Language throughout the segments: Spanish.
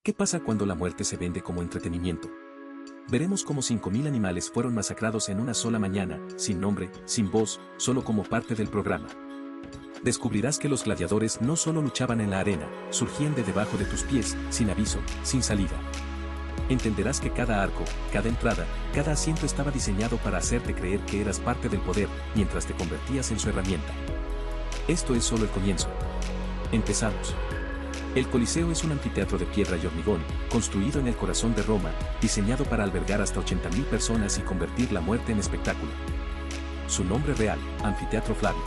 ¿Qué pasa cuando la muerte se vende como entretenimiento? Veremos cómo 5.000 animales fueron masacrados en una sola mañana, sin nombre, sin voz, solo como parte del programa. Descubrirás que los gladiadores no solo luchaban en la arena, surgían de debajo de tus pies, sin aviso, sin salida. Entenderás que cada arco, cada entrada, cada asiento estaba diseñado para hacerte creer que eras parte del poder, mientras te convertías en su herramienta. Esto es solo el comienzo. Empezamos. El Coliseo es un anfiteatro de piedra y hormigón, construido en el corazón de Roma, diseñado para albergar hasta 80.000 personas y convertir la muerte en espectáculo. Su nombre real, Anfiteatro Flavio.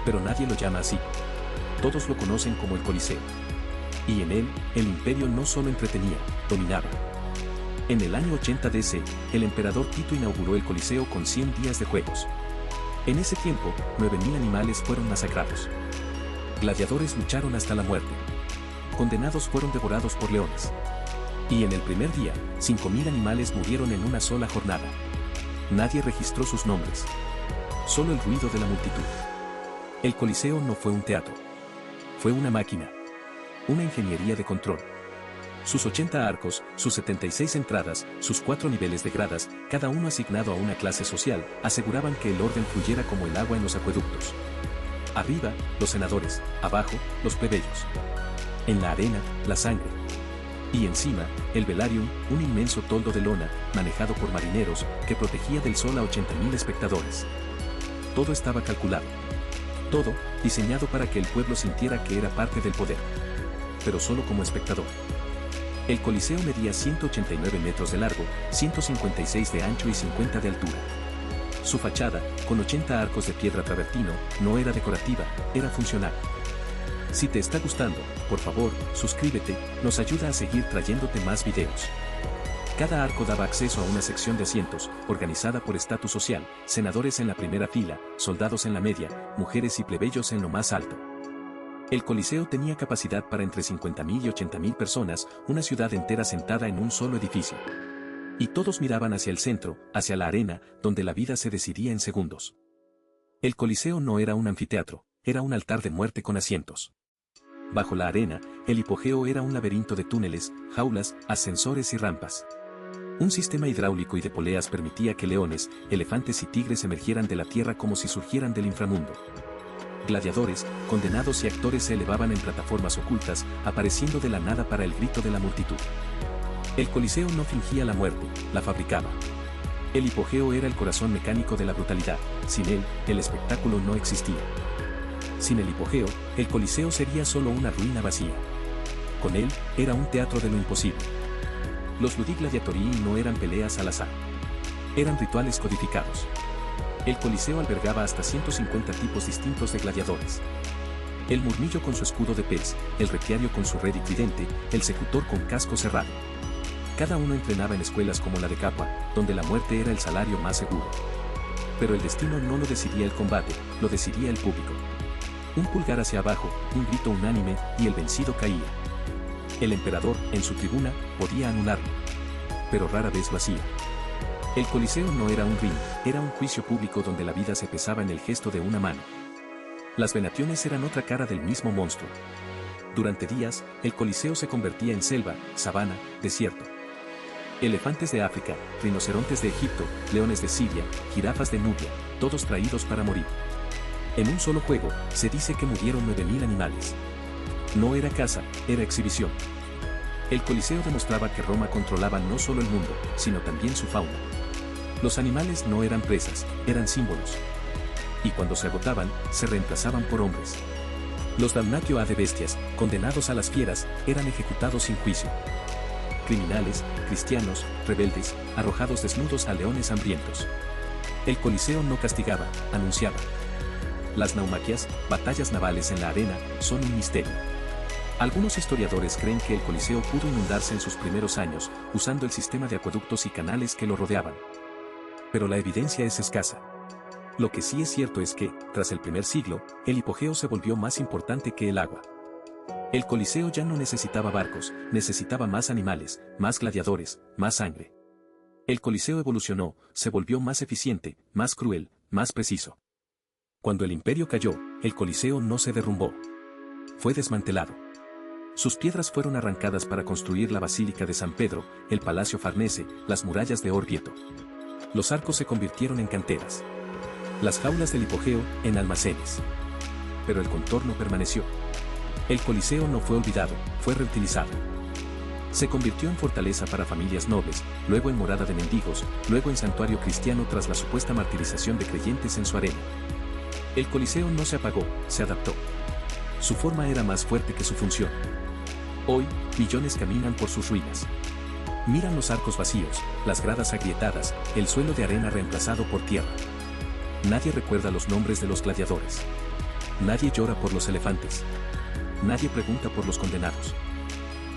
Pero nadie lo llama así. Todos lo conocen como el Coliseo. Y en él, el imperio no solo entretenía, dominaba. En el año 80 DC, el emperador Tito inauguró el Coliseo con 100 días de juegos. En ese tiempo, 9.000 animales fueron masacrados. Gladiadores lucharon hasta la muerte. Condenados fueron devorados por leones. Y en el primer día, 5.000 animales murieron en una sola jornada. Nadie registró sus nombres. Solo el ruido de la multitud. El Coliseo no fue un teatro. Fue una máquina. Una ingeniería de control. Sus 80 arcos, sus 76 entradas, sus 4 niveles de gradas, cada uno asignado a una clase social, aseguraban que el orden fluyera como el agua en los acueductos. Arriba, los senadores, abajo, los plebeyos. En la arena, la sangre. Y encima, el velarium, un inmenso toldo de lona, manejado por marineros, que protegía del sol a 80.000 espectadores. Todo estaba calculado. Todo, diseñado para que el pueblo sintiera que era parte del poder. Pero solo como espectador. El Coliseo medía 189 metros de largo, 156 de ancho y 50 de altura. Su fachada, con 80 arcos de piedra travertino, no era decorativa, era funcional. Si te está gustando, por favor, suscríbete, nos ayuda a seguir trayéndote más videos. Cada arco daba acceso a una sección de asientos, organizada por estatus social, senadores en la primera fila, soldados en la media, mujeres y plebeyos en lo más alto. El Coliseo tenía capacidad para entre 50.000 y 80.000 personas, una ciudad entera sentada en un solo edificio. Y todos miraban hacia el centro, hacia la arena, donde la vida se decidía en segundos. El Coliseo no era un anfiteatro, era un altar de muerte con asientos. Bajo la arena, el hipogeo era un laberinto de túneles, jaulas, ascensores y rampas. Un sistema hidráulico y de poleas permitía que leones, elefantes y tigres emergieran de la tierra como si surgieran del inframundo. Gladiadores, condenados y actores se elevaban en plataformas ocultas, apareciendo de la nada para el grito de la multitud. El Coliseo no fingía la muerte, la fabricaba. El hipogeo era el corazón mecánico de la brutalidad, sin él, el espectáculo no existía. Sin el hipogeo, el Coliseo sería solo una ruina vacía. Con él, era un teatro de lo imposible. Los Ludi Gladiatorii no eran peleas al azar. Eran rituales codificados. El Coliseo albergaba hasta 150 tipos distintos de gladiadores. El murmillo con su escudo de pez, el retiario con su red y tridente, el secutor con casco cerrado. Cada uno entrenaba en escuelas como la de Capua, donde la muerte era el salario más seguro. Pero el destino no lo decidía el combate, lo decidía el público. Un pulgar hacia abajo, un grito unánime, y el vencido caía. El emperador, en su tribuna, podía anularlo. Pero rara vez lo hacía. El Coliseo no era un ring, era un juicio público donde la vida se pesaba en el gesto de una mano. Las venaciones eran otra cara del mismo monstruo. Durante días, el Coliseo se convertía en selva, sabana, desierto. Elefantes de África, rinocerontes de Egipto, leones de Siria, jirafas de Nubia, todos traídos para morir. En un solo juego, se dice que murieron 9.000 animales. No era caza, era exhibición. El Coliseo demostraba que Roma controlaba no solo el mundo, sino también su fauna. Los animales no eran presas, eran símbolos. Y cuando se agotaban, se reemplazaban por hombres. Los damnatio ad bestias, condenados a las fieras, eran ejecutados sin juicio. Criminales, cristianos, rebeldes, arrojados desnudos a leones hambrientos. El Coliseo no castigaba, anunciaba. Las naumaquias, batallas navales en la arena, son un misterio. Algunos historiadores creen que el Coliseo pudo inundarse en sus primeros años, usando el sistema de acueductos y canales que lo rodeaban. Pero la evidencia es escasa. Lo que sí es cierto es que, tras el primer siglo, el hipogeo se volvió más importante que el agua. El Coliseo ya no necesitaba barcos, necesitaba más animales, más gladiadores, más sangre. El Coliseo evolucionó, se volvió más eficiente, más cruel, más preciso. Cuando el imperio cayó, el Coliseo no se derrumbó. Fue desmantelado. Sus piedras fueron arrancadas para construir la Basílica de San Pedro, el Palacio Farnese, las murallas de Orvieto. Los arcos se convirtieron en canteras. Las jaulas del hipogeo, en almacenes. Pero el contorno permaneció. El Coliseo no fue olvidado, fue reutilizado. Se convirtió en fortaleza para familias nobles, luego en morada de mendigos, luego en santuario cristiano tras la supuesta martirización de creyentes en su arena. El Coliseo no se apagó, se adaptó. Su forma era más fuerte que su función. Hoy, millones caminan por sus ruinas. Miran los arcos vacíos, las gradas agrietadas, el suelo de arena reemplazado por tierra. Nadie recuerda los nombres de los gladiadores. Nadie llora por los elefantes. Nadie pregunta por los condenados.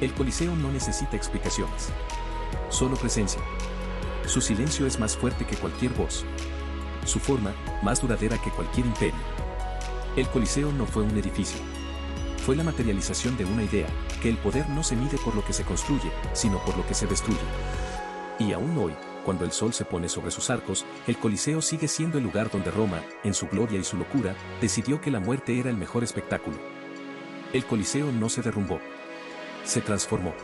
El Coliseo no necesita explicaciones. Solo presencia. Su silencio es más fuerte que cualquier voz. Su forma, más duradera que cualquier imperio. El Coliseo no fue un edificio. Fue la materialización de una idea, que el poder no se mide por lo que se construye, sino por lo que se destruye. Y aún hoy, cuando el sol se pone sobre sus arcos, el Coliseo sigue siendo el lugar donde Roma, en su gloria y su locura, decidió que la muerte era el mejor espectáculo. El Coliseo no se derrumbó. Se transformó.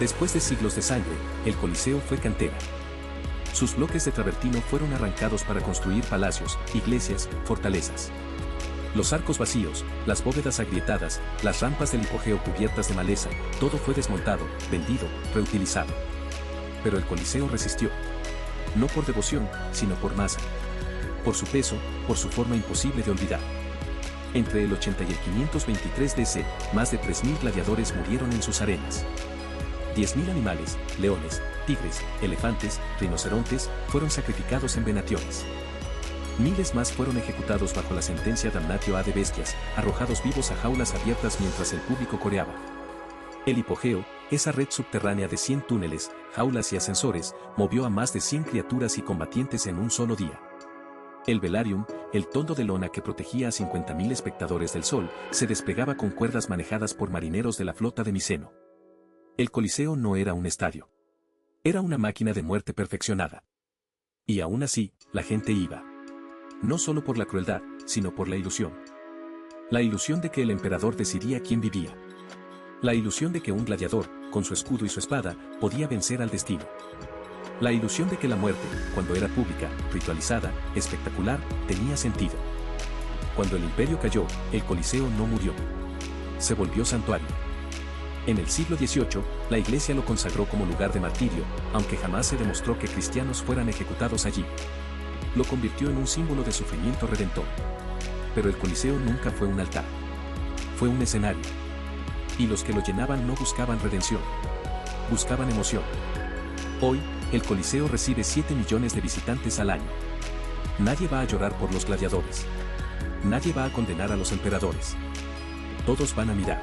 Después de siglos de sangre, el Coliseo fue cantera. Sus bloques de travertino fueron arrancados para construir palacios, iglesias, fortalezas. Los arcos vacíos, las bóvedas agrietadas, las rampas del hipogeo cubiertas de maleza, todo fue desmontado, vendido, reutilizado. Pero el Coliseo resistió. No por devoción, sino por masa. Por su peso, por su forma imposible de olvidar. Entre el 80 y el 523 DC, más de 3.000 gladiadores murieron en sus arenas. 10.000 animales, leones, tigres, elefantes, rinocerontes, fueron sacrificados en venaciones. Miles más fueron ejecutados bajo la sentencia damnatio ad bestias, arrojados vivos a jaulas abiertas mientras el público coreaba. El hipogeo, esa red subterránea de 100 túneles, jaulas y ascensores, movió a más de 100 criaturas y combatientes en un solo día. El velarium, el toldo de lona que protegía a 50.000 espectadores del sol, se desplegaba con cuerdas manejadas por marineros de la flota de Miceno. El Coliseo no era un estadio. Era una máquina de muerte perfeccionada. Y aún así, la gente iba. No solo por la crueldad, sino por la ilusión. La ilusión de que el emperador decidía quién vivía. La ilusión de que un gladiador, con su escudo y su espada, podía vencer al destino. La ilusión de que la muerte, cuando era pública, ritualizada, espectacular, tenía sentido. Cuando el imperio cayó, el Coliseo no murió. Se volvió santuario. En el siglo XVIII, la Iglesia lo consagró como lugar de martirio, aunque jamás se demostró que cristianos fueran ejecutados allí. Lo convirtió en un símbolo de sufrimiento redentor. Pero el Coliseo nunca fue un altar. Fue un escenario. Y los que lo llenaban no buscaban redención. Buscaban emoción. Hoy, el Coliseo recibe 7 millones de visitantes al año. Nadie va a llorar por los gladiadores. Nadie va a condenar a los emperadores. Todos van a mirar.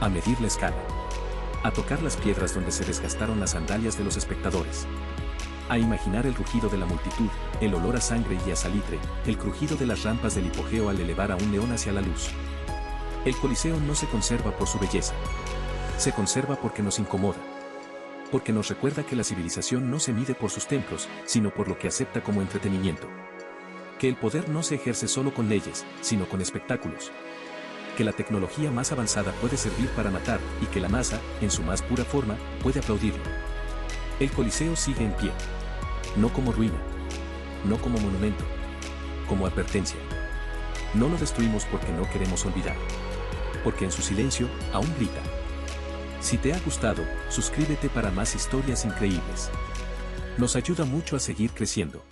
A medir la escala. A tocar las piedras donde se desgastaron las sandalias de los espectadores. A imaginar el rugido de la multitud, el olor a sangre y a salitre, el crujido de las rampas del hipogeo al elevar a un león hacia la luz. El Coliseo no se conserva por su belleza. Se conserva porque nos incomoda. Porque nos recuerda que la civilización no se mide por sus templos, sino por lo que acepta como entretenimiento. Que el poder no se ejerce solo con leyes, sino con espectáculos. Que la tecnología más avanzada puede servir para matar, y que la masa, en su más pura forma, puede aplaudirlo. El Coliseo sigue en pie. No como ruina. No como monumento. Como advertencia. No lo destruimos porque no queremos olvidar. Porque en su silencio, aún grita. Si te ha gustado, suscríbete para más historias increíbles. Nos ayuda mucho a seguir creciendo.